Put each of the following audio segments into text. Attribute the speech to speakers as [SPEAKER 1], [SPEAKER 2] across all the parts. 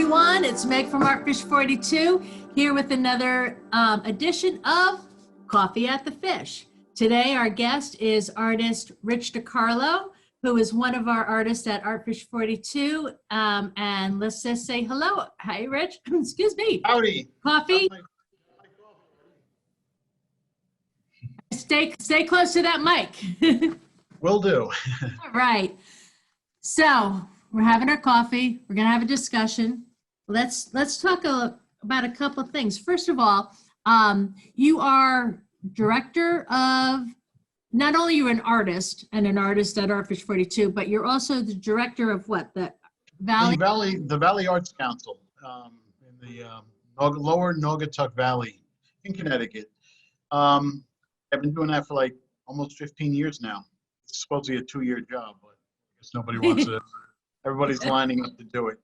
[SPEAKER 1] everyone. It's Meg from Artfish42 here with another edition of Coffee at the Fish. Today, our guest is artist Rich DiCarlo, who is one of our artists at Artfish42. And let's just say hello. Hi, Rich. Excuse me.
[SPEAKER 2] Howdy.
[SPEAKER 1] Coffee. Stay close to that mic.
[SPEAKER 2] Will do.
[SPEAKER 1] All right. So we're having our coffee. We're going to have a discussion. Let's talk about a couple of things. First of all, you are director of, not only you're an artist and an artist at Artfish42, but you're also the director of what? The
[SPEAKER 2] Valley Arts Council in the lower Naugatuck Valley in Connecticut. I've been doing that for like almost 15 years now. It's supposed to be a 2-year job, but I guess nobody wants to. Everybody's lining up to do it.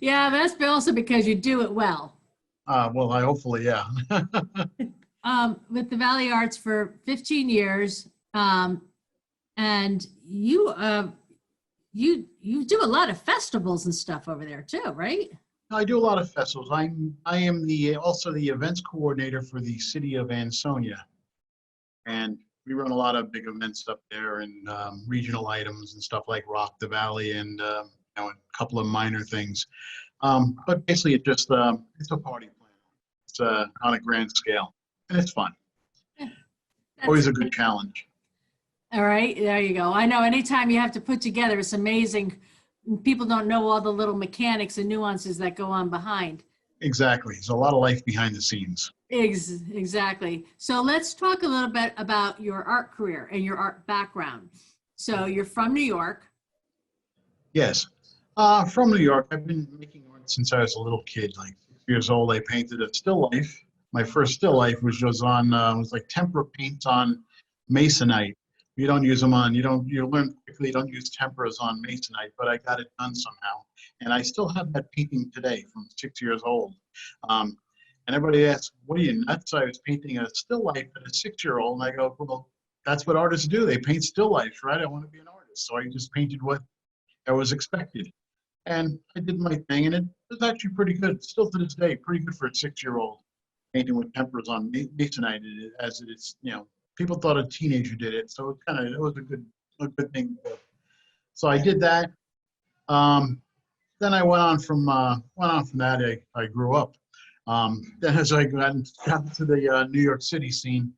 [SPEAKER 1] Yeah, that's also because you do it well.
[SPEAKER 2] Well, hopefully, yeah.
[SPEAKER 1] With the Valley Arts for 15 years, and you do a lot of festivals and stuff over there too, right?
[SPEAKER 2] I do a lot of festivals. I am also the events coordinator for the city of Ansonia, and we run a lot of big events up there and regional items and stuff like Rock the Valley and a couple of minor things. But basically, it's a party plan. It's on a grand scale, and it's fun. Always a good challenge.
[SPEAKER 1] All right, there you go. I know anytime you have to put together, it's amazing. People don't know all the little mechanics and nuances that go on behind.
[SPEAKER 2] Exactly. There's a lot of life behind the scenes.
[SPEAKER 1] Exactly. So let's talk a little bit about your art career and your art background. So you're from New York.
[SPEAKER 2] Yes. From New York. I've been making art since I was a little kid, like 6 years old. I painted a still life. My first still life was like tempera paints on masonite. You don't use them on, you learn quickly, you don't use temperas on masonite, but I got it done somehow. And I still have that painting today from 6 years old. And everybody asks, what are you, nuts? I was painting a still life at a 6-year-old. And I go, well, that's what artists do. They paint still lifes, right? I want to be an artist. So I just painted what I was expected. And I did my thing, and it was actually pretty good. Still to this day, pretty good for a 6-year-old, painting with temperas on masonite as it is, people thought a teenager did it. So it was a good thing to do. So I did that. Then I went on from that. I grew up. Then as I got to the New York City scene,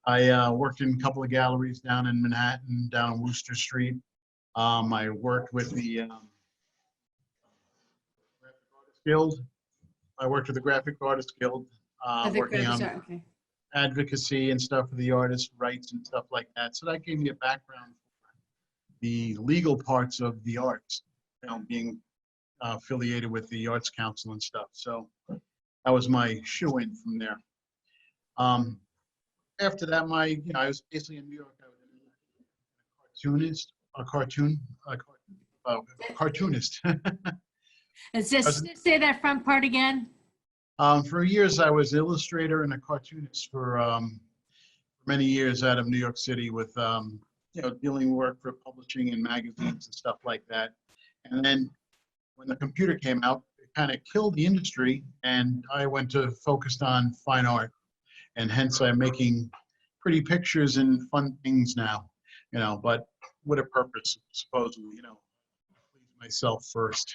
[SPEAKER 2] I worked in a couple of galleries down in Manhattan, down on Wooster Street. I worked with the Graphic Artists Guild. I worked with the Graphic Artists Guild, working on advocacy and stuff for the artists' rights and stuff like that. So that gave me a background for the legal parts of the arts, being affiliated with the Arts Council and stuff. So that was my shoe-in from there. After that, I was basically in New York. I was a cartoonist.
[SPEAKER 1] Just say that front part again.
[SPEAKER 2] For years, I was an illustrator and a cartoonist for many years out of New York City with, dealing work for publishing and magazines and stuff like that. And then when the computer came out, it kind of killed the industry, and I went to focused on fine art. And hence I'm making pretty pictures and fun things now, but with a purpose, supposedly, please myself first.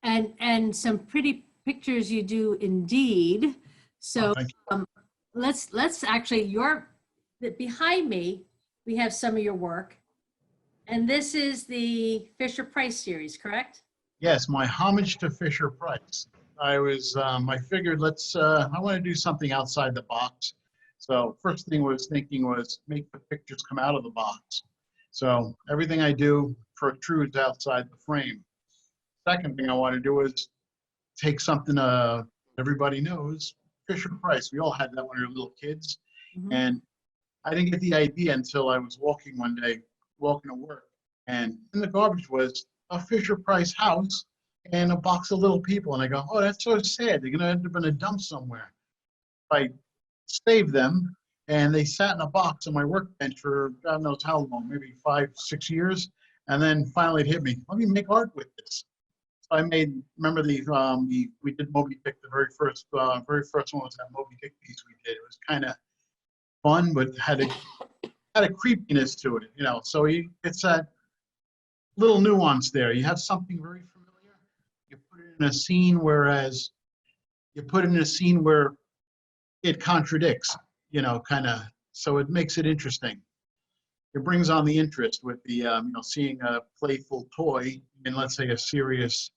[SPEAKER 1] And some pretty pictures you do indeed. So let's actually, behind me, we have some of your work. And this is the Fisher Price series, correct?
[SPEAKER 2] Yes, my homage to Fisher Price. I figured I want to do something outside the box. So first thing I was thinking was make the pictures come out of the box. So everything I do protrudes outside the frame. Second thing I want to do is take something everybody knows, Fisher Price. We all had that when we were little kids. Mm-hmm. And I didn't get the idea until I was walking one day, walking to work. And in the garbage was a Fisher Price house and a box of little people. And I go, oh, that's so sad. They're going to end up in a dump somewhere. I saved them, and they sat in a box on my workbench for God knows how long, maybe 5, 6 years. And then finally it hit me, let me make art with this. So I made, remember we did Moby Dick, the very first one was that Moby Dick piece we did. It was kind of fun, but had a creepiness to it, you know. So it's that little nuance there. You have something very familiar, you put it in a scene, whereas you put it in a scene where it contradicts, you know, kind of, so it makes it interesting. It brings on the interest with the, you know, seeing a playful toy in, let's say, a serious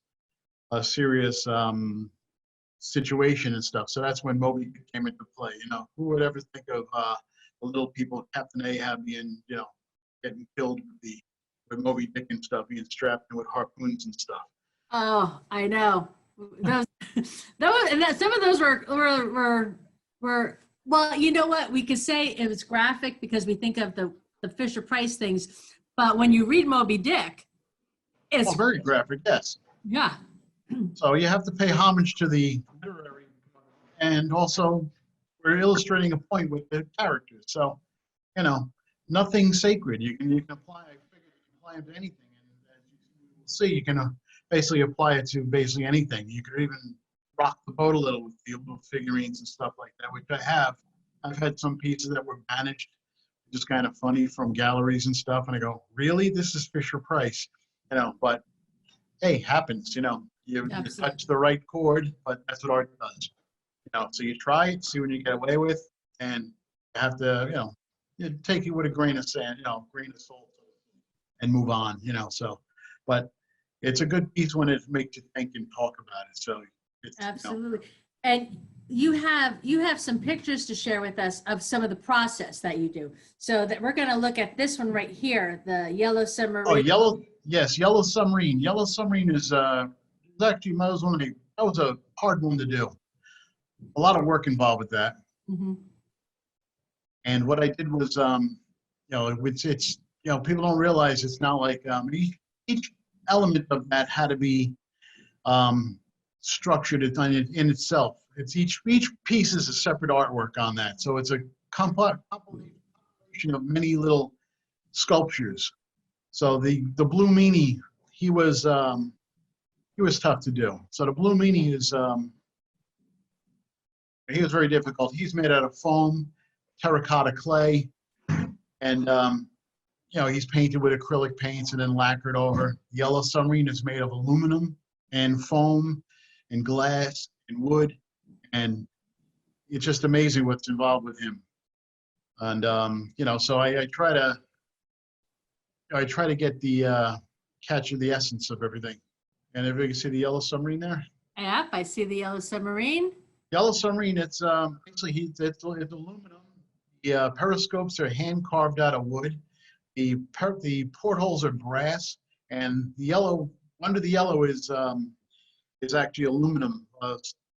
[SPEAKER 2] situation and stuff. So that's when Moby came into play. You know, who would ever think of the little people, Captain Ahab being, you know, getting killed with Moby Dick and stuff, being strapped in with harpoons and stuff.
[SPEAKER 1] Oh, I know. Those, and that, some of those were, well, you know what? We could say it was graphic because we think of the Fisher Price things, but when you read Moby Dick, it's
[SPEAKER 2] Very graphic, yes.
[SPEAKER 1] yeah.
[SPEAKER 2] So you have to pay homage to the literary, and also we're illustrating a point with the characters. So, you know, nothing sacred. You can apply. I figure you can apply it to anything, and as you will see, you can basically apply it to basically anything. You could even rock the boat a little with the little figurines and stuff like that, which I have. I've had some pieces that were banished, just kind of funny, from galleries and stuff, and I go, really? This is Fisher Price, you know? But hey, happens, you know. You touch the right chord, but that's what art does. You know, so you try it, see what you get away with, and you have to, you know, you take it with a grain of sand, you know, grain of salt, and move on, you know. So, but it's a good piece when it makes you think and talk about it. So it's,
[SPEAKER 1] Absolutely. You know. And you have some pictures to share with us of some of the process that you do. So that we're going to look at this one right here, the yellow submarine.
[SPEAKER 2] Oh, yellow submarine. Yellow submarine is actually that was a hard one to do. A lot of work involved with that.
[SPEAKER 1] Mm-hmm.
[SPEAKER 2] And what I did was, you know, it's you know, people don't realize it's not like each element of that had to be structured in itself. It's each piece is a separate artwork on that. So it's a compilation of many little sculptures. So the Blue Meanie, he was tough to do. So the Blue Meanie is he was very difficult. He's made out of foam, terracotta clay, and you know, he's painted with acrylic paints and then lacquered over. Yellow submarine is made of aluminum and foam and glass and wood, and it's just amazing what's involved with him. And you know, so I try to get the capture the essence of everything. And if you can see the yellow submarine there.
[SPEAKER 1] Yep, I see the yellow submarine.
[SPEAKER 2] Yellow submarine, it's basically it's aluminum. The periscopes are hand carved out of wood. The portholes are brass, and the yellow under the yellow is actually aluminum,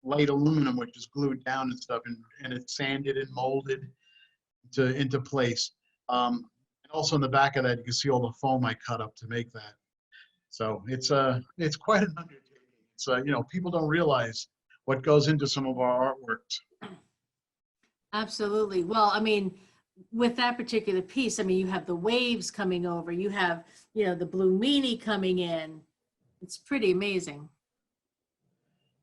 [SPEAKER 2] light aluminum, which is glued down and stuff, and it's sanded and molded into place. And also in the back of that, you can see all the foam I cut up to make that. So it's quite an undertaking. It's you know, people don't realize what goes into some of our artworks.
[SPEAKER 1] Absolutely. Well, I mean, with that particular piece, I mean, you have the waves coming over, you have, you know, the Blue Meanie coming in. It's pretty amazing.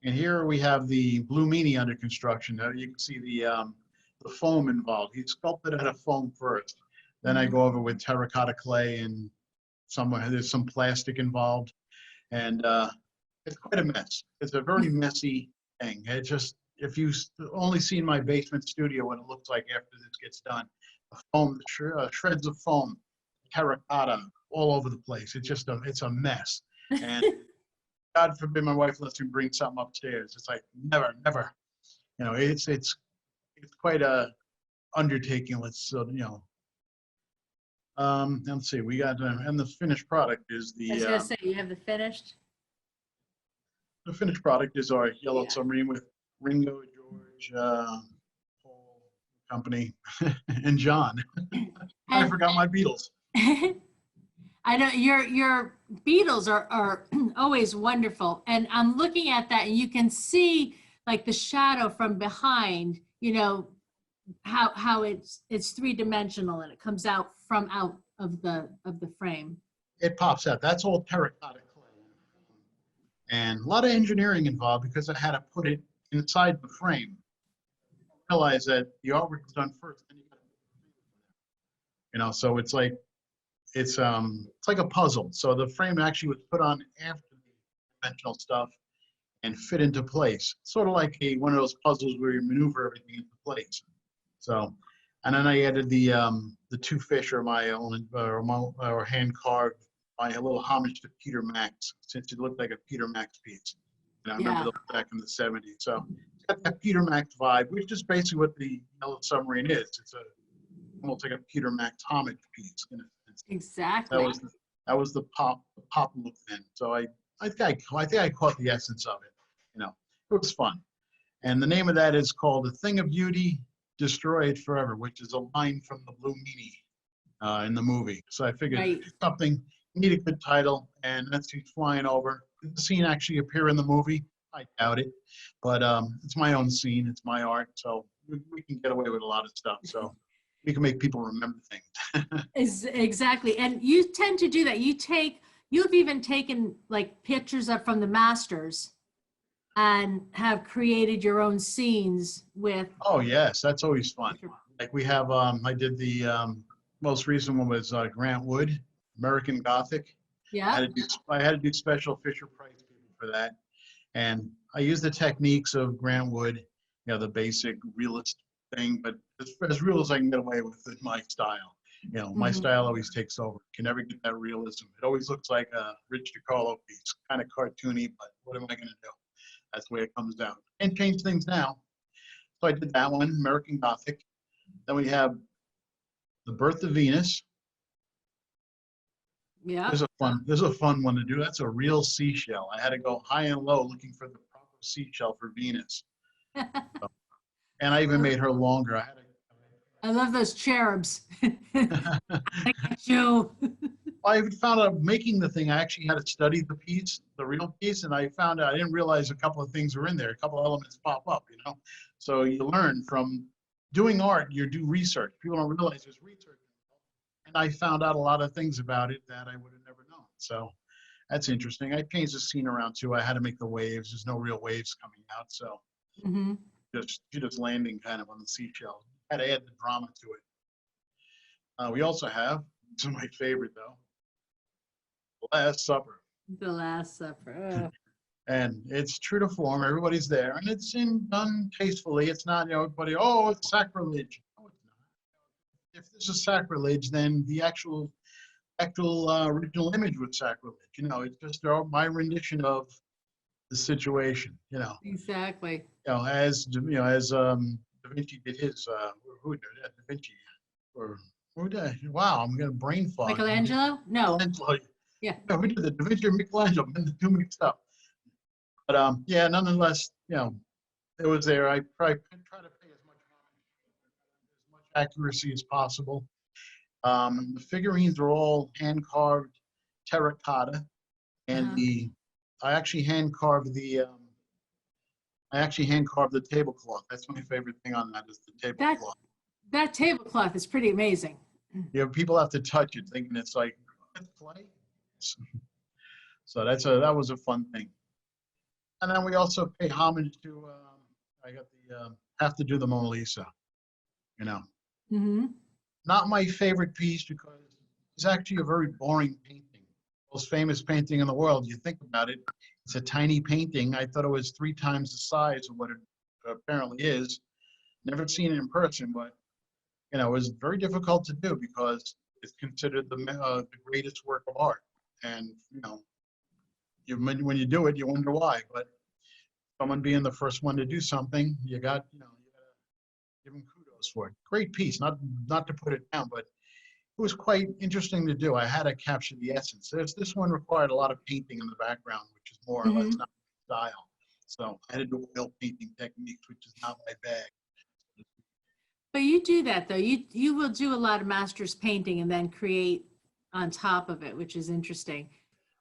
[SPEAKER 2] And here we have the Blue Meanie under construction. Now you can see the foam involved. He sculpted out of foam first. Then I go over with terracotta clay, and there's some plastic involved, and it's quite a mess. It's a very messy thing. It just, if you only seen my basement studio, what it looks like after this gets done, the foam, shreds of foam, terracotta all over the place. It's just it's a mess. And God forbid my wife lets me bring something upstairs. It's like never. You know, it's quite a undertaking. Let's you know. Let's see. We got and the finished product is
[SPEAKER 1] I was gonna say, you have the finished.
[SPEAKER 2] The finished product is our yellow submarine with Ringo, George, Paul, company, and John. I forgot my Beatles.
[SPEAKER 1] I know your Beatles are always wonderful, and I'm looking at that, and you can see like the shadow from behind. You know how it's three-dimensional, and it comes out of the frame.
[SPEAKER 2] It pops out. That's all terracotta clay. and a lot of engineering involved because I had to put it inside the frame. I realized that the artwork was done first, then you got to, so it's like a puzzle. So the frame actually was put on after the conventional stuff and fit into place, sort of like one of those puzzles where you maneuver everything into place. So, and then I added the two fish are my own or hand carved, my little homage to Peter Max, since it looked like a Peter Max piece. And I remember
[SPEAKER 1] Yeah.
[SPEAKER 2] those back in the 70s. So it's got that Peter Max vibe, which is basically what the Yellow Submarine is. It's almost like a Peter Max homage piece in a sense.
[SPEAKER 1] Exactly.
[SPEAKER 2] That was the pop look then. So I think I caught the essence of it. It was fun. And the name of that is called "A Thing of Beauty, Destroy It Forever," which is a line from the Blue Meanie in the movie. So I figured
[SPEAKER 1] Right.
[SPEAKER 2] something, need a good title, and that's he's flying over. Did the scene actually appear in the movie? I doubt it, but it's my own scene, it's my art, so we can get away with a lot of stuff. So we can make people remember things.
[SPEAKER 1] Exactly. And you tend to do that. You've even taken like pictures up from the masters and have created your own scenes with.
[SPEAKER 2] Oh yes, that's always fun. Like we have, I did the most recent one was Grant Wood, American Gothic.
[SPEAKER 1] Yeah.
[SPEAKER 2] I had to do special Fisher Price people for that, and I used the techniques of Grant Wood, the basic realist thing, but as real as I can get away with my style. My style always takes over. You can never get that realism. It always looks like a Rich DiCarlo piece, kind of cartoony, but what am I going to do? That's the way it comes down. And change things now. So I did that one, American Gothic. Then we have The Birth of Venus.
[SPEAKER 1] Yeah.
[SPEAKER 2] There's a fun one to do. That's a real seashell. I had to go high and low looking for the proper seashell for Venus. And I even made her longer.
[SPEAKER 1] I love those cherubs. I got you.
[SPEAKER 2] I found out making the thing, I actually had to study the piece, the real piece, and I found out I didn't realize a couple of things were in there. A couple of elements pop up, So you learn from doing art, you do research. People don't realize there's research. And I found out a lot of things about it that I would have never known. So that's interesting. I changed the scene around too. I had to make the waves. There's no real waves coming out. So just landing kind of on the seashell. Had to add the drama to it. We also have, this is my favorite though, The Last Supper.
[SPEAKER 1] The Last Supper.
[SPEAKER 2] And it's true to form. Everybody's there, and it's done tastefully. It's not, everybody, oh, it's sacrilege. No, it's not. If this is sacrilege, then the actual original image was sacrilege. It's just my rendition of the situation.
[SPEAKER 1] Exactly.
[SPEAKER 2] As Da Vinci did his. Who did that? Da Vinci, or who did? Wow, I'm getting brain fog.
[SPEAKER 1] Michelangelo? No.
[SPEAKER 2] Michelangelo.
[SPEAKER 1] Yeah.
[SPEAKER 2] No, who did the Da Vinci or Michelangelo? I'm getting the two mixed up. But yeah, nonetheless, it was there. I try to pay as much accuracy as possible. The figurines are all hand carved terracotta, and I actually hand carved the tablecloth. That's my favorite thing on that is the tablecloth.
[SPEAKER 1] That tablecloth is pretty amazing.
[SPEAKER 2] People have to touch it, thinking it's like clay. So that was a fun thing. And then we also pay homage to, I got the, have to do the Mona Lisa, Not my favorite piece because it's actually a very boring painting. Most famous painting in the world. You think about it, it's a tiny painting. I thought it was 3 times the size of what it apparently is. Never seen it in person, but, it was very difficult to do because it's considered the greatest work of art. And, when you do it, you wonder why. But someone being the first one to do something, you got to give them kudos for it. Great piece, not to put it down, but it was quite interesting to do. I had to capture the essence. This one required a lot of painting in the background, which is more or less not my style. So I had to do oil painting techniques, which is not my bag.
[SPEAKER 1] But you do that though. You will do a lot of master's painting and then create on top of it, which is interesting.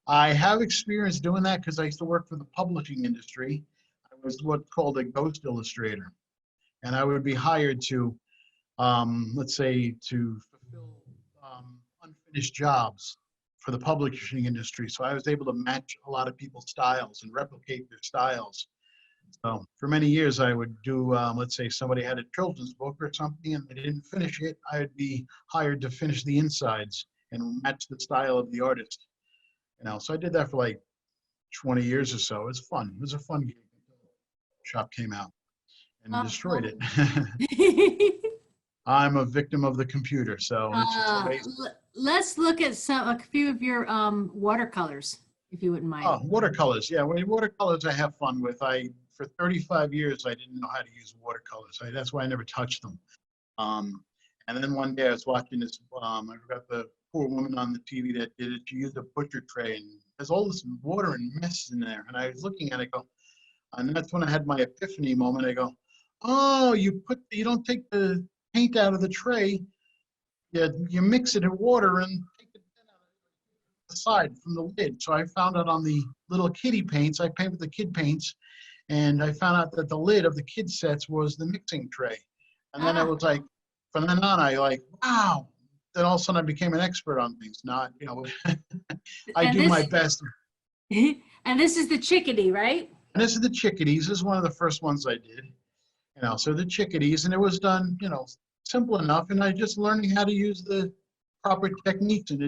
[SPEAKER 2] I have experience doing that because I used to work for the publishing industry. I was what's called a ghost illustrator. And I would be hired to, let's say, to fulfill unfinished jobs for the publishing industry. So I was able to match a lot of people's styles and replicate their styles. So for many years, I would do, let's say somebody had a children's book or something and they didn't finish it, I would be hired to finish the insides and match the style of the artist. So I did that for like 20 years or so. It was fun. It was a fun game until Shop came out and destroyed it. I'm a victim of the computer, so it's amazing.
[SPEAKER 1] Let's look at a few of your watercolors, if you wouldn't mind.
[SPEAKER 2] Oh, watercolors. Yeah, watercolors I have fun with. For 35 years, I didn't know how to use watercolors. That's why I never touched them. And then one day I was watching this, I forgot the poor woman on the TV that did it. She used a butcher tray and there's all this water and mess in there. And I was looking at it, and that's when I had my epiphany moment. I go, oh, you don't take the paint out of the tray. You mix it in water and take it aside from the lid. So I found out on the little kiddie paints, I paint with the kid paints, and I found out that the lid of the kid sets was the mixing tray. And then I was like, from then on, wow. Then all of a sudden I became an expert on things. I do my best.
[SPEAKER 1] And this is the chickadee, right?
[SPEAKER 2] And this is the chickadees. This is one of the first ones I did. So the chickadees, and it was done, simple enough. And I just learning how to use the proper techniques, and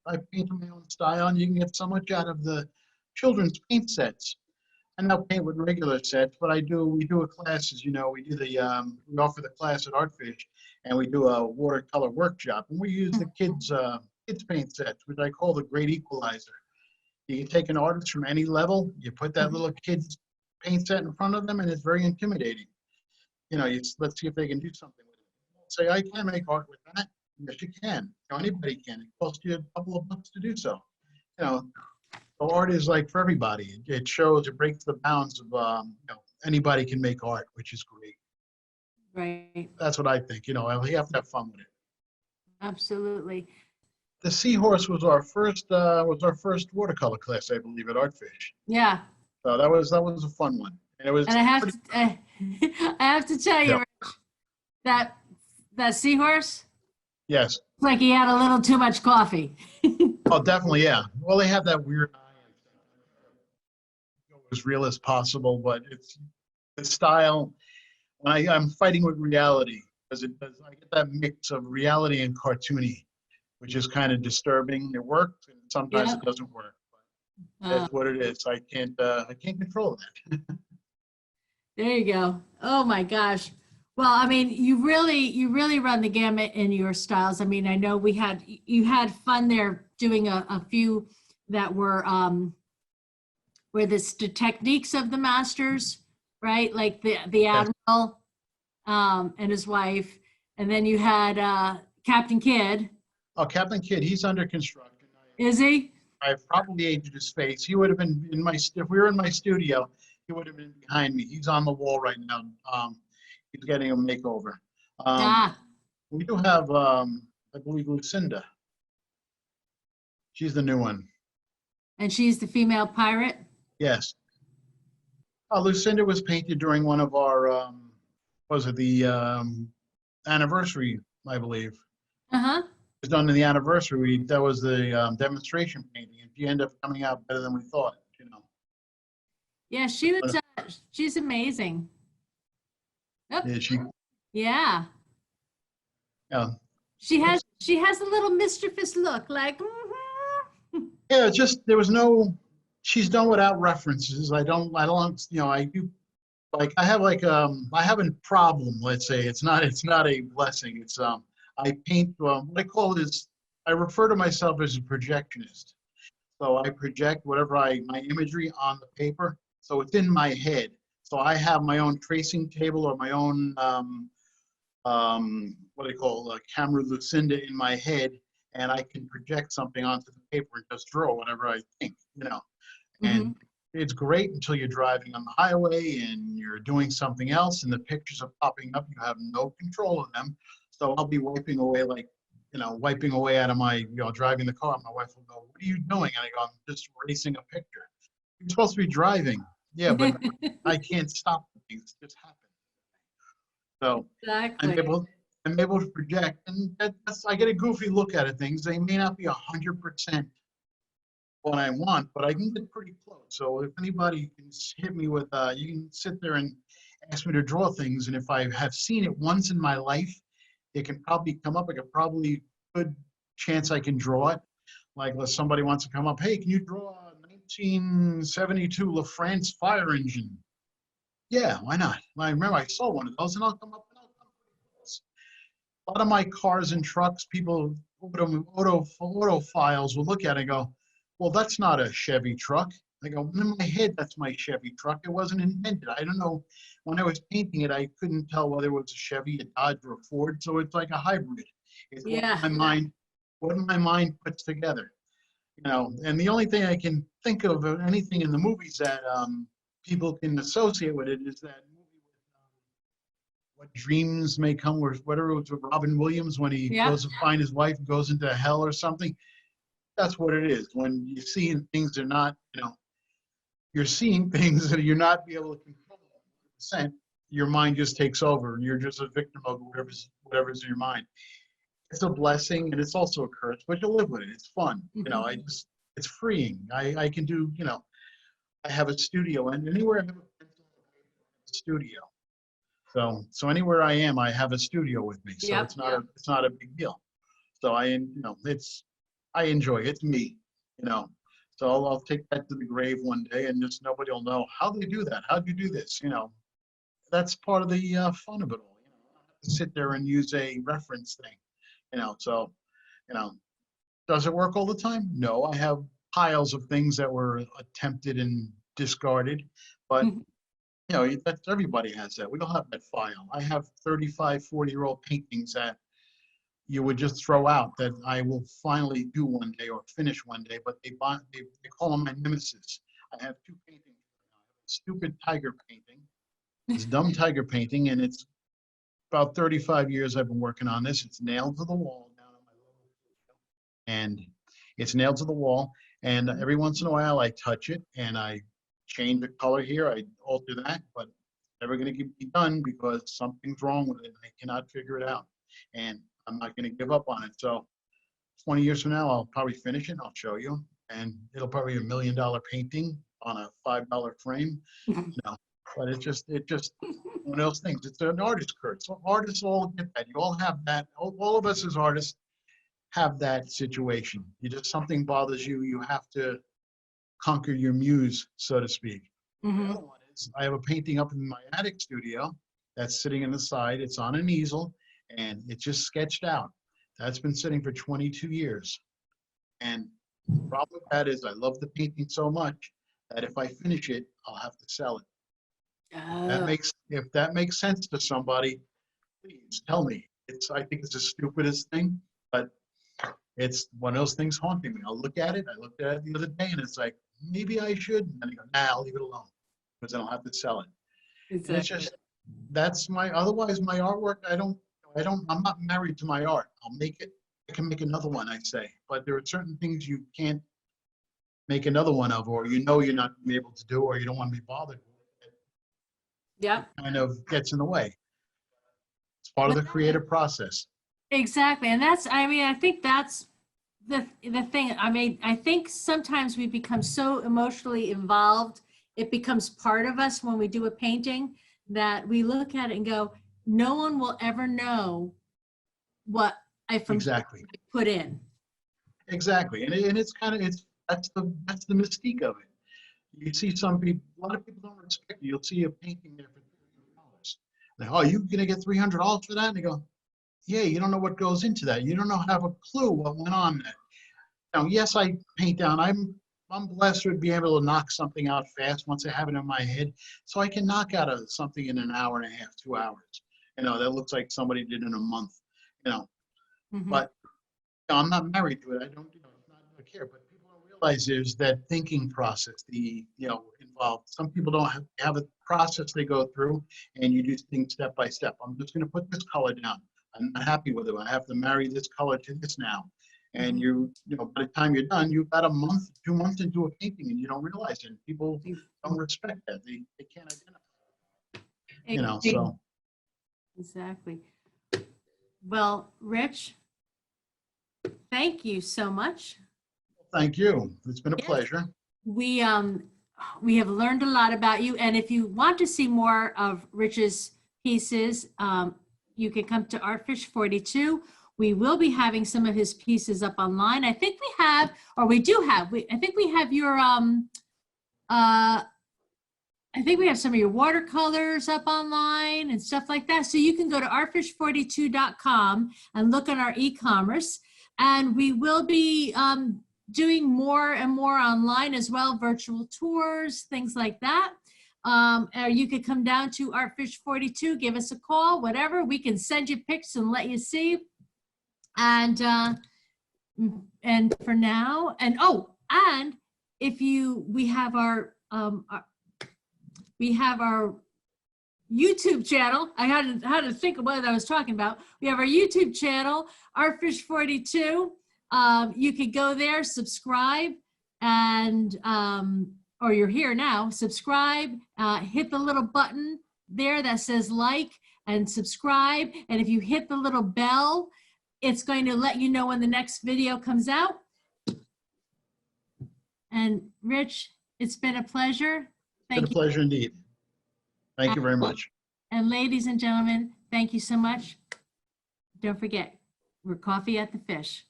[SPEAKER 2] I paint my own style, and you can get so much out of the children's paint sets. I now paint with regular sets, but we do a class, as you know, we offer the class at Artfish, and we do a watercolor workshop, and we use the kids paint sets, which I call the great equalizer. You can take an artist from any level, you put that little kid's paint set in front of them, and it's very intimidating. Let's see if they can do something with it. Say, I can make art with that. Yes, you can. Anybody can. It costs you a couple of bucks to do so. So art is like for everybody. It breaks the bounds of, anybody can make art, which is great.
[SPEAKER 1] Right.
[SPEAKER 2] That's what I think. You have to have fun with it.
[SPEAKER 1] Absolutely.
[SPEAKER 2] The seahorse was our first watercolor class, I believe, at Artfish.
[SPEAKER 1] Yeah.
[SPEAKER 2] So that was a fun one. And it was.
[SPEAKER 1] And I have to tell you, Rich, that seahorse.
[SPEAKER 2] Yes.
[SPEAKER 1] It's like he had a little too much coffee.
[SPEAKER 2] Oh, definitely, yeah. Well, they have that weird eye. As real as possible, but it's the style. When I'm fighting with reality, because I get that mix of reality and cartoony, which is kind of disturbing. It works, and sometimes it doesn't work. But that's what it is. I can't control that.
[SPEAKER 1] There you go. Oh my gosh. Well, I mean, you really run the gamut in your styles. I mean, I know you had fun there doing a few that were the techniques of the masters, right? Like the Admiral and his wife. And then you had Captain Kidd.
[SPEAKER 2] Oh, Captain Kidd, he's under construction.
[SPEAKER 1] Is he?
[SPEAKER 2] I've probably aged his face. He would have been if we were in my studio, he would have been behind me. He's on the wall right now. He's getting a makeover. We do have, I believe, Lucinda. She's the new one.
[SPEAKER 1] And she's the female pirate?
[SPEAKER 2] Yes. Lucinda was painted during one of our, the anniversary, I believe.
[SPEAKER 1] Uh-huh.
[SPEAKER 2] It was done in the anniversary. That was the demonstration painting, and she ended up coming out better than we thought,
[SPEAKER 1] Yeah, she's amazing. Oh.
[SPEAKER 2] Is she?
[SPEAKER 1] Yeah.
[SPEAKER 2] Yeah.
[SPEAKER 1] She has a little mischievous look, like.
[SPEAKER 2] Yeah, it's just she's done without references. I do like I have a problem. Let's say it's not a blessing. It's I paint what I call is I refer to myself as a projectionist. So I project whatever my imagery on the paper. So it's in my head. So I have my own tracing table or my own, camera Lucinda in my head, and I can project something onto the paper and just draw whatever I think, And it's great until you're driving on the highway and you're doing something else and the pictures are popping up. You have no control of them. So I'll be wiping away out of my, driving the car. My wife will go, "What are you doing?" And I go, "I'm just erasing a picture." You're supposed to be driving. Yeah, but I can't stop things. It just happen. So
[SPEAKER 1] exactly.
[SPEAKER 2] I'm able to project, and I get a goofy look at it. Things they may not be 100% what I want, but I can get pretty close. So if anybody can hit me with, you can sit there and ask me to draw things, and if I have seen it once in my life, it can probably come up. I could probably good chance I can draw it. Like if somebody wants to come up, hey, can you draw a 1972 LaFrance fire engine? Yeah, why not? I remember I saw one of those, and I'll come up and I'll come pretty close. A lot of my cars and trucks, people, autophiles will look at it and go, well, that's not a Chevy truck. I go, in my head, that's my Chevy truck. It wasn't invented. I don't know. When I was painting it, I couldn't tell whether it was a Chevy, a Dodge, or a Ford. So it's like a hybrid. It's
[SPEAKER 1] Yeah.
[SPEAKER 2] what my mind puts together. And the only thing I can think of anything in the movies that people can associate with it is that movie with What Dreams May Come, or whatever it was with Robin Williams when he
[SPEAKER 1] Yeah.
[SPEAKER 2] goes to find his wife, goes into hell or something. That's what it is. When you're seeing things they're not, you're seeing things that you're not be able to control 100%. Your mind just takes over, and you're just a victim of whatever's in your mind. It's a blessing, and it's also a curse, but you live with it. It's fun. It's freeing. I can do, I have a studio, and anywhere I have a studio. So anywhere I am, I have a studio with me. So
[SPEAKER 1] Yep.
[SPEAKER 2] it's not a big deal. So I enjoy it. It's me, So I'll take that to the grave one day, and just nobody will know how they do that. How'd you do this? That's part of the fun of it all. I don't have to sit there and use a reference thing. So, does it work all the time? No, I have piles of things that were attempted and discarded, but that's, everybody has that. We all have that file. I have 35, 40-year-old paintings that you would just throw out that I will finally do one day or finish one day, but they call them my nemesis. I have two paintings. Stupid tiger painting, this dumb tiger painting, and it's about 35 years I've been working on this. It's nailed to the wall down on my little studio, and it's nailed to the wall. And every once in a while, I touch it and I change the color here. I alter that, but it's never going to be done because something's wrong with it. I cannot figure it out, and I'm not going to give up on it. So 20 years from now, I'll probably finish it and I'll show you, and it'll probably be $1 million painting on a $5 frame. But it's just one of those things. It's an artist curse. So artists all get that. You all have that. All of us as artists have that situation. Something bothers you. You have to conquer your muse, so to speak. The other one is I have a painting up in my attic studio that's sitting in the side. It's on an easel, and it's just sketched out. That's been sitting for 22 years. And the problem with that is I love the painting so much that if I finish it, I'll have to sell it. If that makes sense to somebody, please tell me. I think it's the stupidest thing, but it's one of those things haunting me. I'll look at it. I looked at it the other day, and it's like, maybe I should. And then I go, nah, I'll leave it alone because then I'll have to sell it. Exactly. And it's just, otherwise my artwork, I'm not married to my art. I'll make it. I can make another one, I say, but there are certain things you can't make another one of, or you're not going to be able to do, or you don't want to be bothered with.
[SPEAKER 1] Yeah.
[SPEAKER 2] Kind of gets in the way. It's part of the creative process.
[SPEAKER 1] Exactly. And I think that's the thing. I think sometimes we become so emotionally involved, it becomes part of us when we do a painting that we look at it and go, no one will ever know what I put in. Exactly.
[SPEAKER 2] And it's that's the mystique of it. You see some people, a lot of people don't respect you. You'll see a painting there for $300. Like, oh, you're going to get $300 for that? And they go, yeah, you don't know what goes into that. You don't have a clue what went on there. Now, yes, I paint down. I'm blessed with being able to knock something out fast once I have it in my head. So I can knock out something in an hour and a half, 2 hours. That looks like somebody did in a month, But I'm not married to it. I don't, care. But people don't realize there's that thinking process, involved. Some people don't have a process they go through, and you do things step by step. I'm just going to put this color down. I'm not happy with it. I have to marry this color to this now. And by the time you're done, you've got a month, 2 months into a painting, and you don't realize it. People don't respect that. They can't identify it. So.
[SPEAKER 1] Exactly. Well, Rich, thank you so much.
[SPEAKER 2] thank you. It's been a
[SPEAKER 1] Yes.
[SPEAKER 2] pleasure.
[SPEAKER 1] We have learned a lot about you, and if you want to see more of Rich's pieces, you can come to Artfish42. We will be having some of his pieces up online. I think we have, or we do have. I think we have your I think we have some of your watercolors up online and stuff like that. So you can go to artfish42.com and look on our e-commerce. And we will be doing more and more online as well, virtual tours, things like that. Or you could come down to Artfish42, give us a call, whatever. We can send you pics and let you see. And for now, and oh, and if you, we have our YouTube channel. I had to think of what I was talking about. We have our YouTube channel, Artfish42. You could go there, subscribe, and or you're here now, subscribe, hit the little button there that says like and subscribe. And if you hit the little bell, it's going to let you know when the next video comes out. And Rich, it's been a pleasure.
[SPEAKER 2] It's been a pleasure indeed. Thank you very much.
[SPEAKER 1] And ladies and gentlemen, thank you so much. Don't forget, we're coffee at the fish.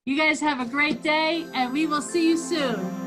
[SPEAKER 1] You guys have a great day, and we will see you soon.